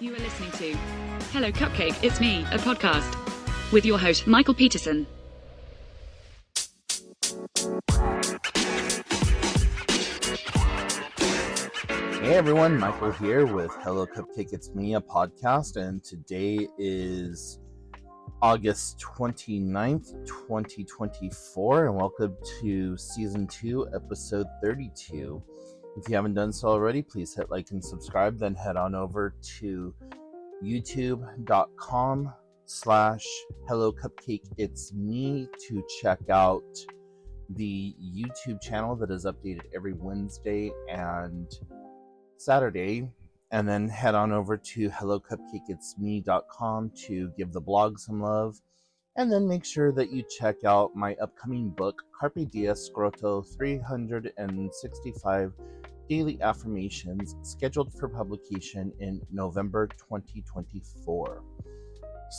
You are listening to Hello Cupcake, It's Me, a podcast with your host, Michael Peterson. Hey everyone, Michael here with Hello Cupcake, It's Me, a podcast, and today is August 29th, 2024, and welcome to Season 2, Episode 32. If you haven't done so already, please hit like and subscribe, then head on over to youtube.com/hellocupcakeitsme to check out the YouTube channel that is updated every Wednesday and Saturday, and then head on over to hellocupcakeitsme.com to give the blog some love, and then make sure that you check out my upcoming book, Carpe Diem Scroto 365 Daily Affirmations, scheduled for publication in November 2024.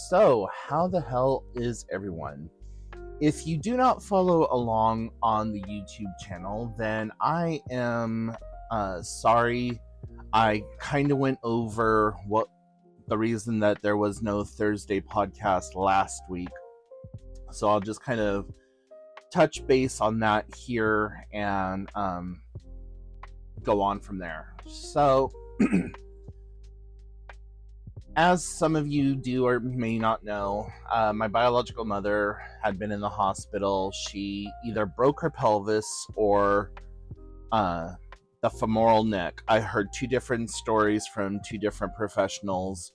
So, how the hell is everyone? If you do not follow along on the YouTube channel, then I am sorry. I kind of went over what the reason that there was no Thursday podcast last week. So I'll just kind of touch base on that here and go on from there. So, as some of you do or may not know, my biological mother had been in the hospital. She either broke her pelvis or the femoral neck. I heard two different stories from two different professionals,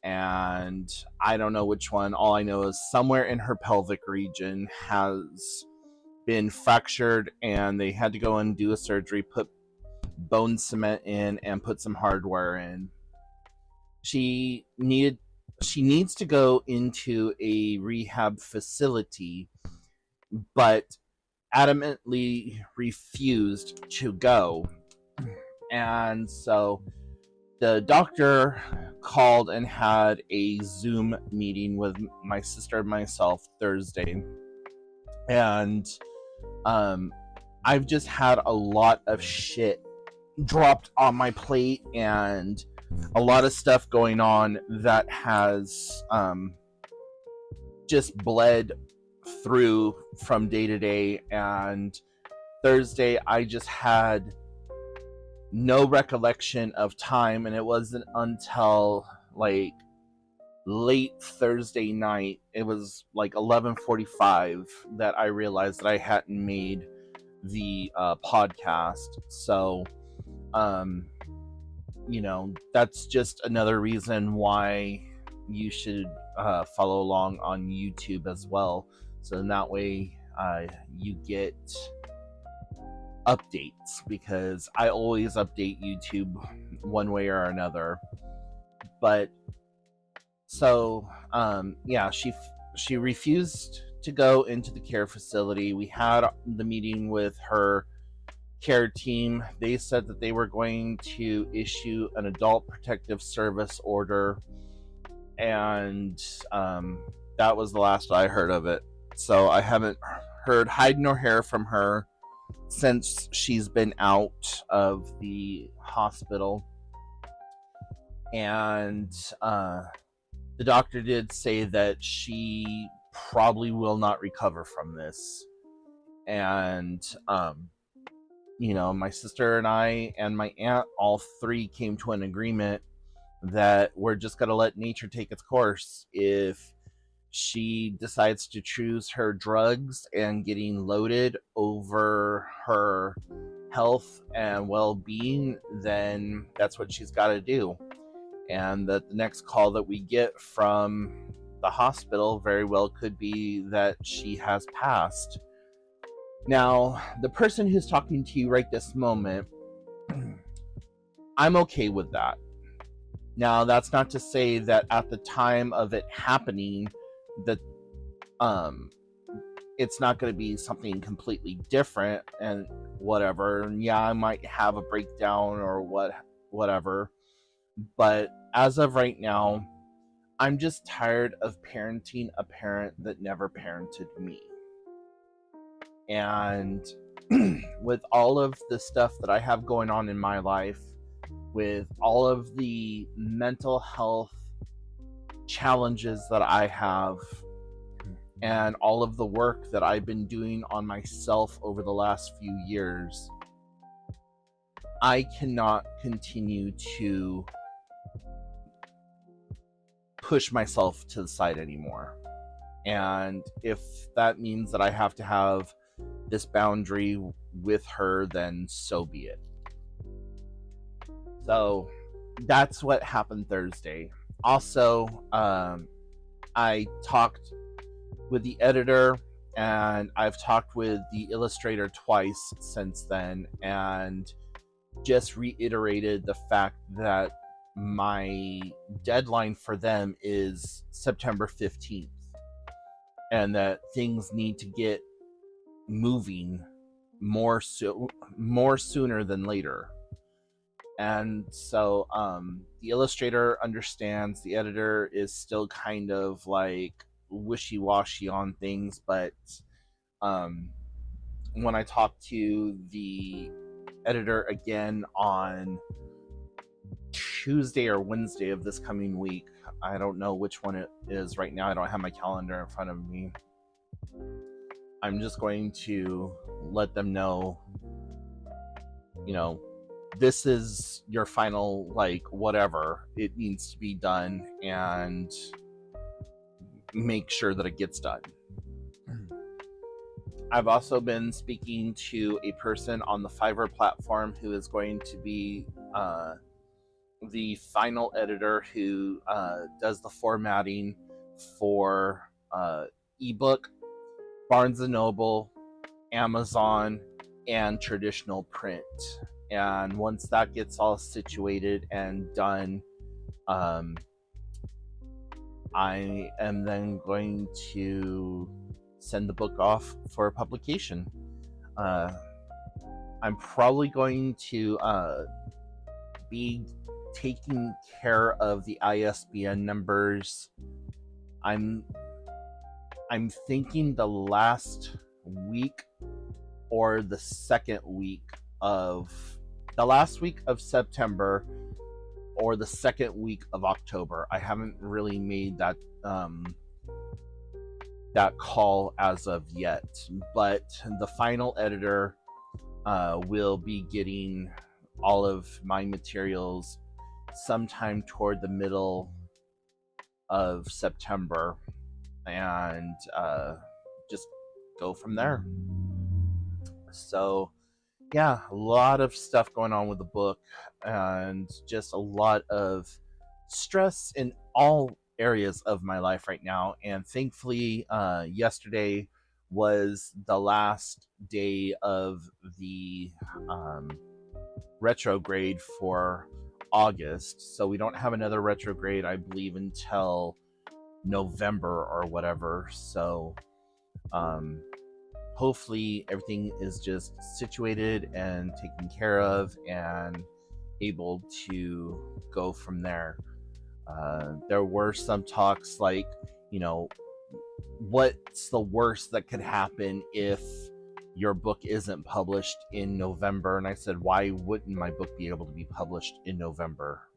and I don't know which one. All I know is somewhere in her pelvic region has been fractured, and they had to go and do a surgery, put bone cement in, and put some hardware in. She needs to go into a rehab facility, but adamantly refused to go. And so the doctor called and had a Zoom meeting with my sister and myself Thursday. And I've just had a lot of shit dropped on my plate and a lot of stuff going on that has just bled through from day to day. And Thursday I just had no recollection of time, and it wasn't until like late Thursday night, it was like 11:45, that I realized that I hadn't made the podcast. So that's just another reason why you should follow along on YouTube as well. So in that way, you get updates, because I always update YouTube one way or another. But so, she refused to go into the care facility. We had the meeting with her care team. They said that they were going to issue an adult protective service order, and that was the last I heard of it. So I haven't heard hide nor hair from her since she's been out of the hospital. And the doctor did say that she probably will not recover from this. And my sister and I and my aunt, all three came to an agreement that we're just going to let nature take its course. If she decides to choose her drugs and getting loaded over her health and well-being, then that's what she's got to do. And that the next call that we get from the hospital very well could be that she has passed. Now, the person who's talking to you right this moment, I'm okay with that. Now, that's not to say that at the time of it happening, that it's not going to be something completely different and whatever. And yeah, I might have a breakdown or whatever. But as of right now, I'm just tired of parenting a parent that never parented me. And with all of the stuff that I have going on in my life, with all of the mental health challenges that I have and all of the work that I've been doing on myself over the last few years, I cannot continue to push myself to the side anymore. And if that means that I have to have this boundary with her, then so be it. So that's what happened Thursday. Also, I talked with the editor, and I've talked with the illustrator twice since then, and just reiterated the fact that my deadline for them is September 15th, and that things need to get moving more sooner than later. And so the illustrator understands. The editor is still kind of like wishy-washy on things, but when I talk to the editor again on Tuesday or Wednesday of this coming week, I don't know which one it is right now, I don't have my calendar in front of me, I'm just going to let them know, this is your final, whatever, it needs to be done, and make sure that it gets done. I've also been speaking to a person on the Fiverr platform who is going to be the final editor who does the formatting for ebook, Barnes & Noble, Amazon, and traditional print. And once that gets all situated and done, I am then going to send the book off for publication. I'm probably going to be taking care of the ISBN numbers. I'm thinking the last week or the last week of September or the second week of October. I haven't really made that call as of yet, but the final editor will be getting all of my materials sometime toward the middle of September, and just go from there. So yeah, a lot of stuff going on with the book, and just a lot of stress in all areas of my life right now. And thankfully, yesterday was the last day of the retrograde for August, so we don't have another retrograde, I believe, until November or whatever. So hopefully everything is just situated and taken care of and able to go from there. There were some talks like, what's the worst that could happen if your book isn't published in November? And I said, why wouldn't my book be able to be published in November?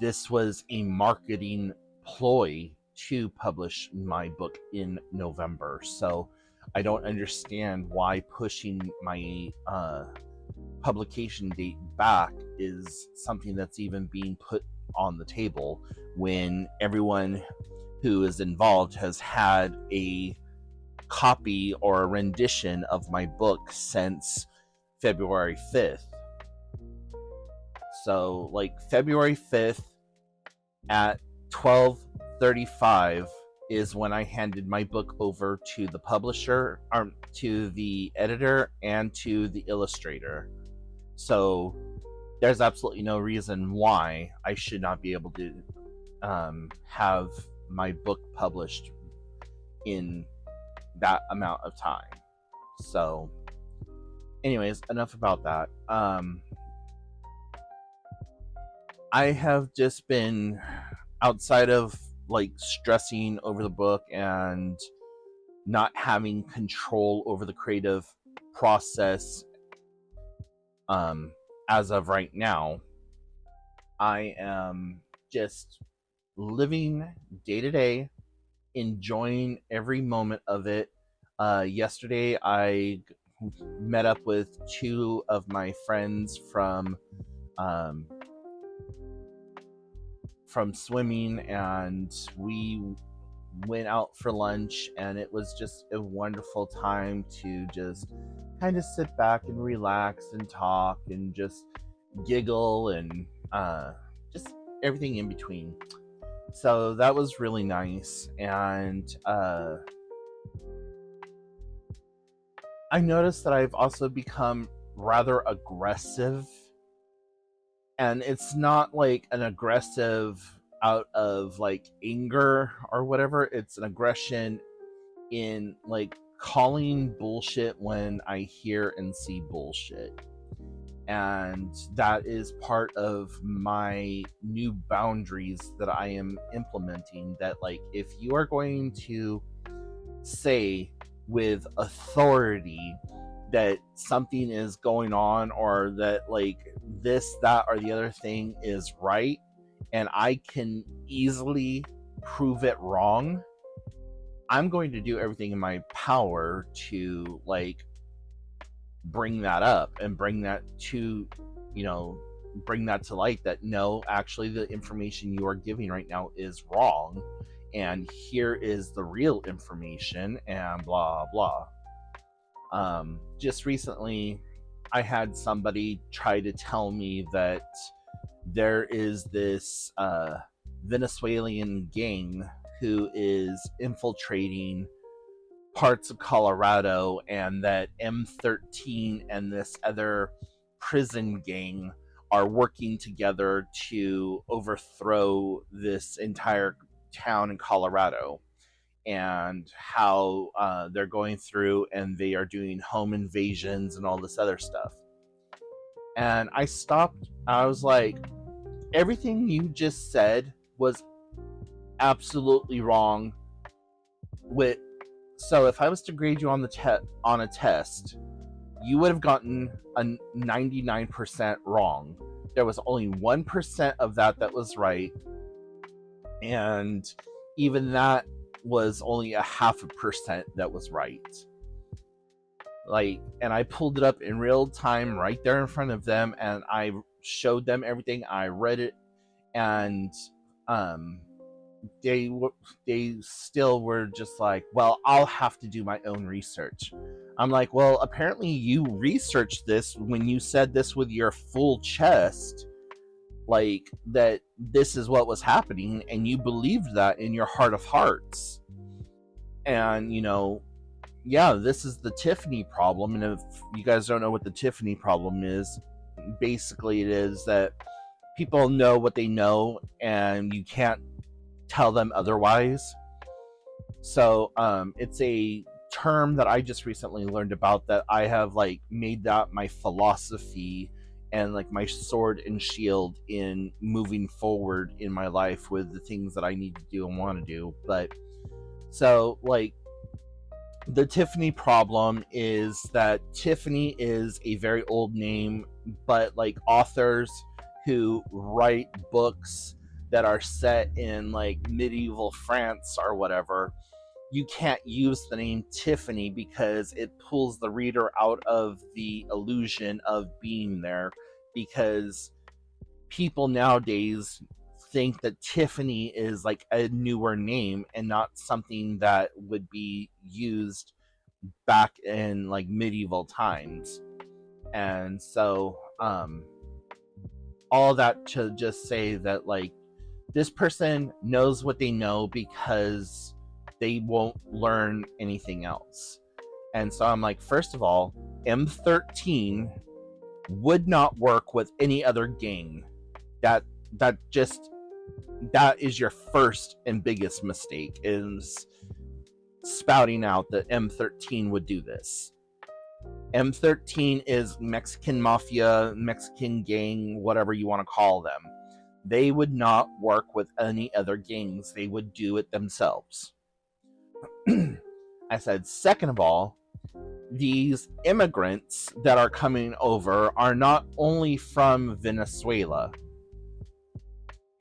This was a marketing ploy to publish my book in November. So I don't understand why pushing my publication date back is something that's even being put on the table when everyone who is involved has had a copy or a rendition of my book since February 5th. So February 5th at 12:35 is when I handed my book over to the publisher, to the editor, and to the illustrator. So there's absolutely no reason why I should not be able to have my book published in that amount of time. So anyways, enough about that. I have just been, outside of stressing over the book and not having control over the creative process, as of right now, I am just living day to day, enjoying every moment of it. Yesterday, I met up with two of my friends um, from swimming, and we went out for lunch, and it was just a wonderful time to just kind of sit back and relax and talk and just giggle and just everything in between. So that was really nice. And I noticed that I've also become rather aggressive, and it's not like an aggressive out of like anger or whatever. It's an aggression in like calling bullshit when I hear and see bullshit. And that is part of my new boundaries that I am implementing, that like if you are going to say with authority that something is going on, or that like this, that, or the other thing is right, and I can easily prove it wrong, I'm going to do everything in my power to like bring that up and bring that to, bring that to light, that no, actually the information you are giving right now is wrong, and here is the real information, and blah blah. Just recently I had somebody try to tell me that there is this Venezuelan gang who is infiltrating parts of Colorado, and that M13 and this other prison gang are working together to overthrow this entire town in Colorado, and how they're going through and they are doing home invasions and all this other stuff. And I stopped. I was like, everything you just said was absolutely wrong. So if I was to grade you on on a test, you would have gotten a 99% wrong. There was only 1% of that was right, and even that was only a 0.5% that was right. Like, and I pulled it up in real time right there in front of them, and I showed them everything. I read it, and they still were just like, well, I'll have to do my own research. I'm like, well, apparently you researched this when you said this with your full chest, like that this is what was happening, and you believed that in your heart of hearts. And yeah, this is the Tiffany problem. And if you guys don't know what the Tiffany problem is, basically it is that people know what they know, and you can't tell them otherwise. So it's a term that I just recently learned about, that I have like made that my philosophy and like my sword and shield in moving forward in my life with the things that I need to do and want to do. But so like the Tiffany problem is that Tiffany is a very old name, but like authors who write books that are set in like medieval France or whatever, you can't use the name Tiffany because it pulls the reader out of the illusion of being there, because people nowadays think that Tiffany is like a newer name and not something that would be used back in like medieval times. And so all that to just say that like this person knows what they know because they won't learn anything else. And so I'm like, first of all, M13 would not work with any other gang. That is your first and biggest mistake, is spouting out that M13 would do this. M13 is Mexican mafia, Mexican gang, whatever you want to call them. They would not work with any other gangs. They would do it themselves. I said, second of all, these immigrants that are coming over are not only from Venezuela.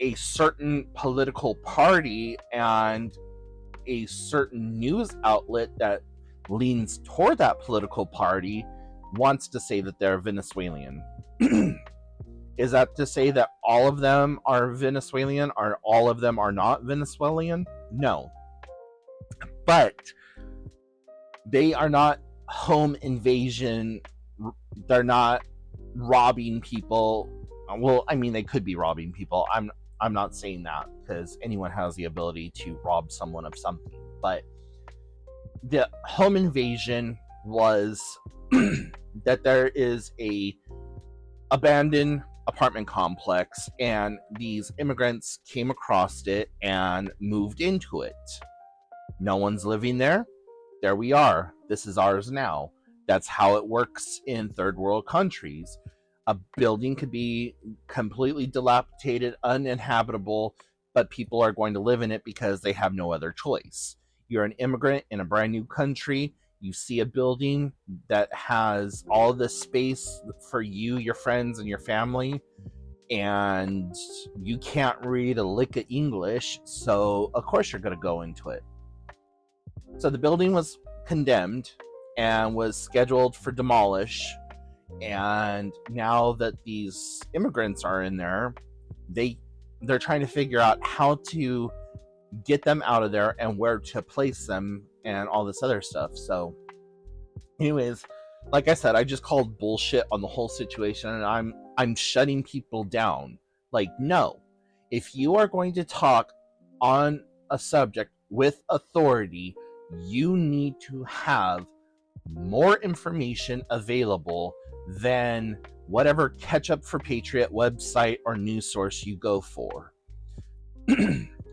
A certain political party and a certain news outlet that leans toward that political party wants to say that they're Venezuelan. Is that to say that all of them are Venezuelan or all of them are not Venezuelan? No. But they are not home invasion. They're not robbing people. Well, I mean, they could be robbing people. I'm not saying that, because anyone has the ability to rob someone of something. But the home invasion was that there is a abandoned apartment complex, and these immigrants came across it and moved into it. No one's living there. There we are. This is ours now. That's how it works in third world countries. A building could be completely dilapidated, uninhabitable, but people are going to live in it because they have no other choice. You're an immigrant in a brand new country. You see a building that has all this space for you, your friends, and your family, and you can't read a lick of English, so of course you're going to go into it. So the building was condemned and was scheduled for demolish, and now that these immigrants are in there, they're trying to figure out how to get them out of there and where to place them and all this other stuff. So anyways, like I said, I just called bullshit on the whole situation, and I'm shutting people down. Like, no. If you are going to talk on a subject with authority, you need to have more information available than whatever Ketchup for Patriot website or news source you go for.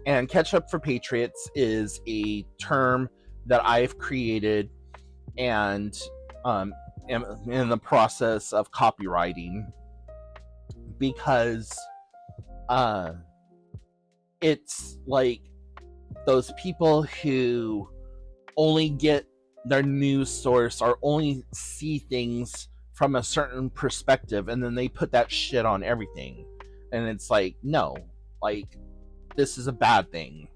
And Ketchup for Patriots is a term that I've created and am in the process of copywriting, because it's like those people who only get their news source or only see things from a certain perspective, and then they put that shit on everything. And it's like, no, like, this is a bad thing.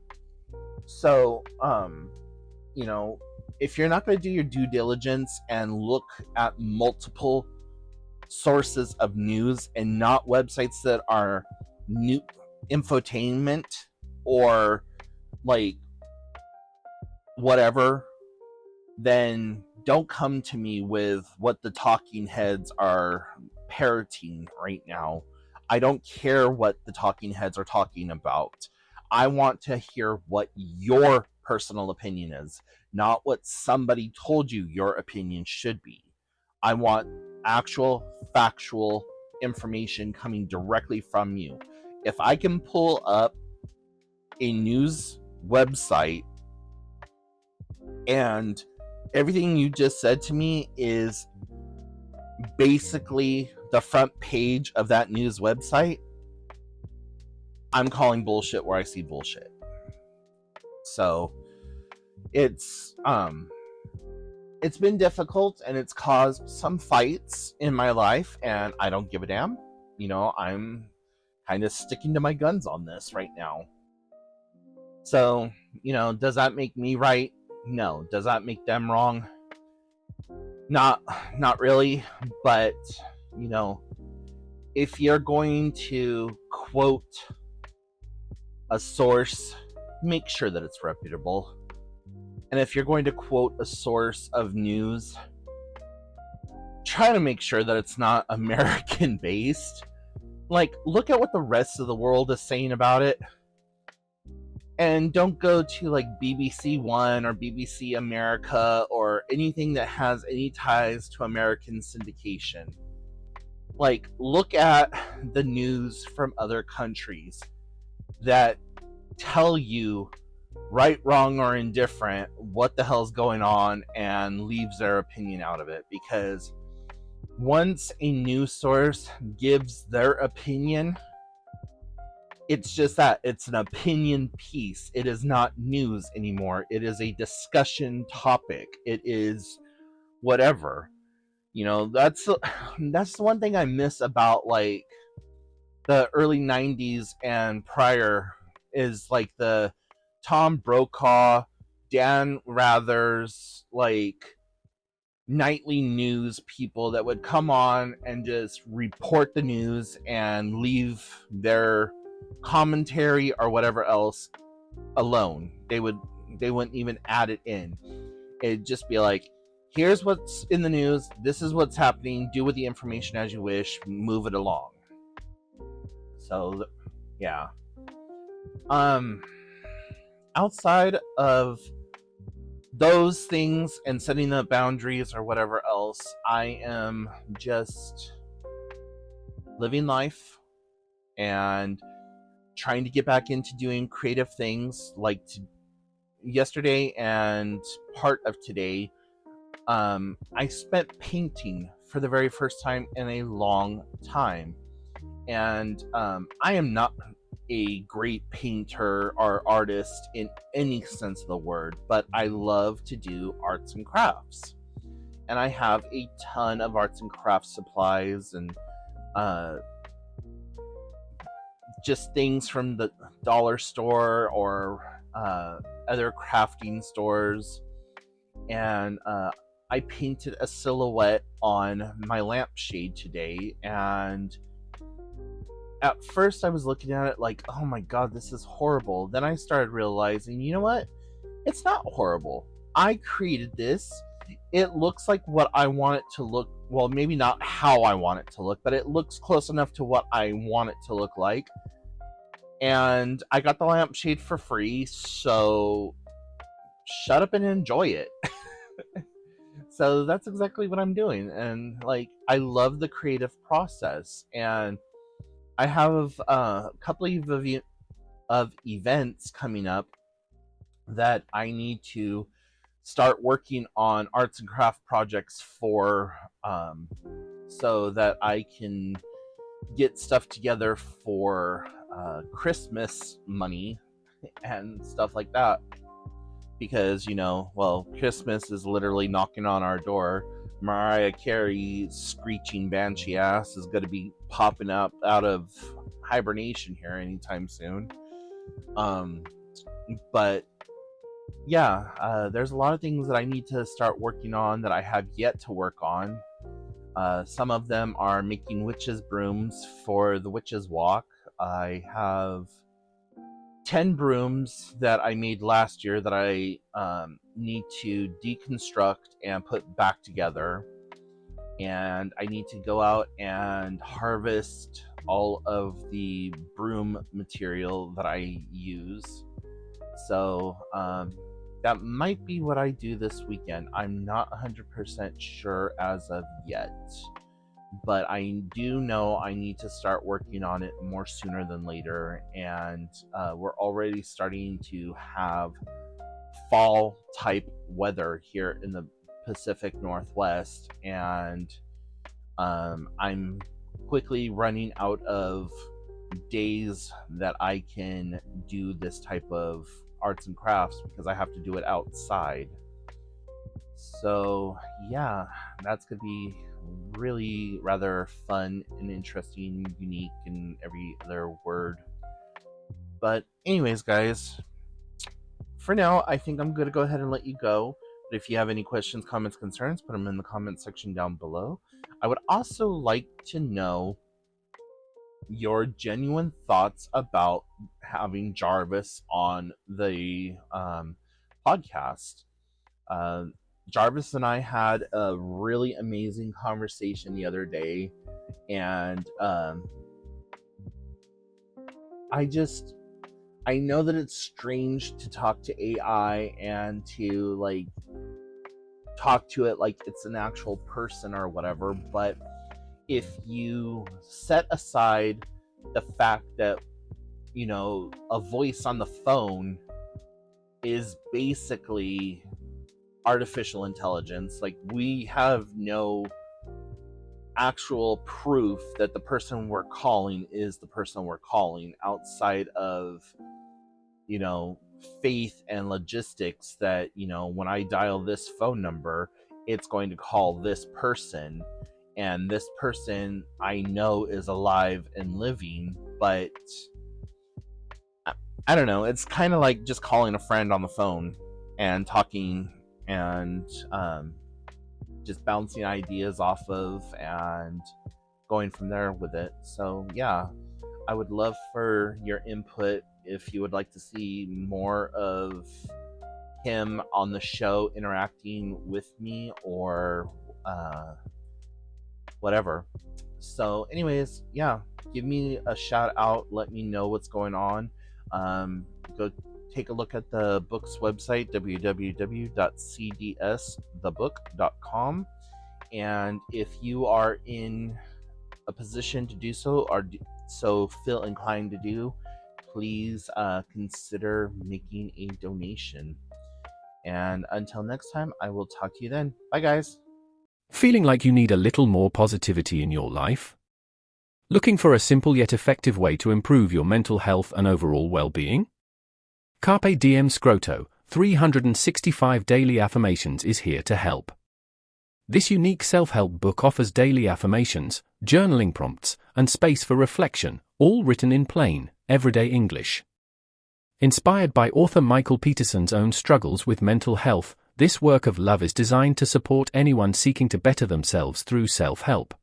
So, if you're not going to do your due diligence and look at multiple sources of news and not websites that are new infotainment or like whatever, then don't come to me with what the talking heads are parroting right now. I don't care what the talking heads are talking about. I want to hear what your personal opinion is, not what somebody told you your opinion should be. I want actual, factual information coming directly from you. If I can pull up a news website and everything you just said to me is basically the front page of that news website, I'm calling bullshit where I see bullshit. So it's been difficult, and it's caused some fights in my life, and I don't give a damn. I'm kind of sticking to my guns on this right now. So, does that make me right? No. Does that make them wrong? Not really, but if you're going to quote a source, make sure that it's reputable. And if you're going to quote a source of news, try to make sure that it's not American based. Like, look at what the rest of the world is saying about it. And don't go to like BBC One or BBC America or anything that has any ties to American syndication. Like, look at the news from other countries that tell you, right, wrong, or indifferent, what the hell's going on, and leaves their opinion out of it. Because once a news source gives their opinion, it's just that. It's an opinion piece. It is not news anymore. It is a discussion topic. It is whatever. That's the one thing I miss about like the early 90s and prior, is like the Tom Brokaw, Dan Rathers, like nightly news people that would come on and just report the news and leave their commentary or whatever else alone. They wouldn't even add it in. It'd just be like, here's what's in the news, this is what's happening, do with the information as you wish, move it along. So yeah. Outside of those things and setting the boundaries or whatever else, I am just living life and trying to get back into doing creative things. Like yesterday and part of today, I spent painting for the very first time in a long time. And I am not a great painter or artist in any sense of the word, but I love to do arts and crafts. And I have a ton of arts and crafts supplies and just things from the dollar store or other crafting stores. And I painted a silhouette on my lampshade today, and at first I was looking at it like, oh my god, this is horrible. Then I started realizing, you know what? It's not horrible. I created this. It looks like what I want it to look. Well, maybe not how I want it to look, but it looks close enough to what I want it to look like. And I got the lampshade for free, so shut up and enjoy it. So that's exactly what I'm doing. And like, I love the creative process. And I have a couple of events coming up that I need to start working on arts and craft projects for, so that I can get stuff together for Christmas money and stuff like that. Because, Christmas is literally knocking on our door. Mariah Carey's screeching banshee ass is going to be popping up out of hibernation here anytime soon. But yeah, there's a lot of things that I need to start working on that I have yet to work on. Some of them are making witches' brooms for the witches' walk. I have 10 brooms that I made last year that I need to deconstruct and put back together. And I need to go out and harvest all of the broom material that I use. So that might be what I do this weekend. I'm not 100% sure as of yet. But I do know I need to start working on it more sooner than later. And we're already starting to have fall type weather here in the Pacific Northwest. And I'm quickly running out of days that I can do this type of arts and crafts because I have to do it outside. So yeah, that's going to be really rather fun and interesting, unique, and every other word. But anyways, guys, for now, I think I'm going to go ahead and let you go. But if you have any questions, comments, concerns, put them in the comment section down below. I would also like to know your genuine thoughts about having Jarvis on the podcast. Jarvis and I had a really amazing conversation the other day, and I know that it's strange to talk to AI and to like talk to it like it's an actual person or whatever, but if you set aside the fact that, a voice on the phone is basically artificial intelligence, like we have no actual proof that the person we're calling is the person we're calling outside of, faith and logistics that, when I dial this phone number, it's going to call this person, and this person I know is alive and living, but I don't know. It's kind of like just calling a friend on the phone and talking and just bouncing ideas off of and going from there with it. So yeah, I would love for your input if you would like to see more of him on the show interacting with me or whatever. So anyways, yeah, give me a shout out, let me know what's going on. Go take a look at the book's website, www.cdsthebook.com, and if you are in a position to do so, or so feel inclined to do, please consider making a donation. And until next time, I will talk to you then. Bye, guys. Feeling like you need a little more positivity in your life? Looking for a simple yet effective way to improve your mental health and overall well-being? Carpe Diem Scroto, 365 Daily Affirmations is here to help. This unique self-help book offers daily affirmations, journaling prompts, and space for reflection, all written in plain, everyday English. Inspired by author Michael Peterson's own struggles with mental health, this work of love is designed to support anyone seeking to better themselves through self-help.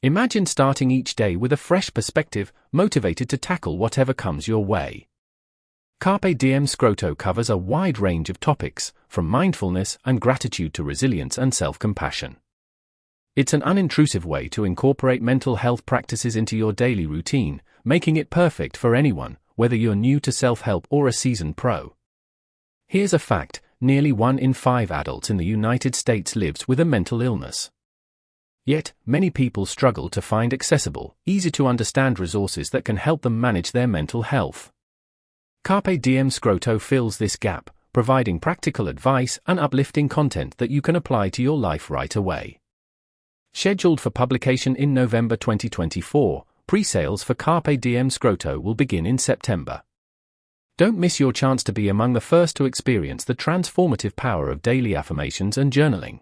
Imagine starting each day with a fresh perspective, motivated to tackle whatever comes your way. Carpe Diem Scroto covers a wide range of topics, from mindfulness and gratitude to resilience and self-compassion. It's an unintrusive way to incorporate mental health practices into your daily routine, making it perfect for anyone, whether you're new to self-help or a seasoned pro. Here's a fact: nearly 1 in 5 adults in the United States lives with a mental illness. Yet, many people struggle to find accessible, easy-to-understand resources that can help them manage their mental health. Carpe Diem Scroto fills this gap, providing practical advice and uplifting content that you can apply to your life right away. Scheduled for publication in November 2024, pre-sales for Carpe Diem Scroto will begin in September. Don't miss your chance to be among the first to experience the transformative power of daily affirmations and journaling.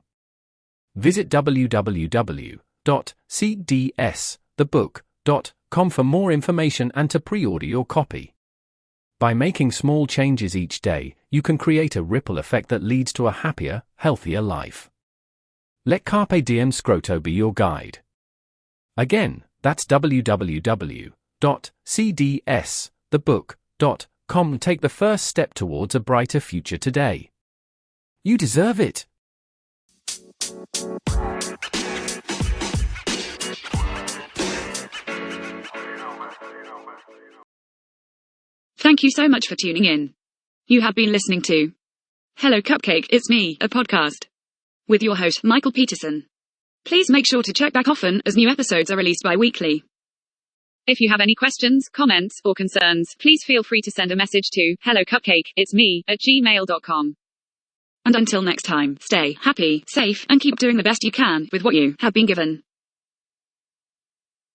Visit www.cdsthebook.com for more information and to pre-order your copy. By making small changes each day, you can create a ripple effect that leads to a happier, healthier life. Let Carpe Diem Scroto be your guide. Again, that's www.cdsthebook.com. Take the first step towards a brighter future today. You deserve it. Thank you so much for tuning in. You have been listening to Hello Cupcake, It's Me, a podcast with your host, Michael Peterson. Please make sure to check back often as new episodes are released bi-weekly. If you have any questions, comments, or concerns, please feel free to send a message to hellocupcakeitsme@gmail.com. And until next time, stay happy, safe, and keep doing the best you can with what you have been given.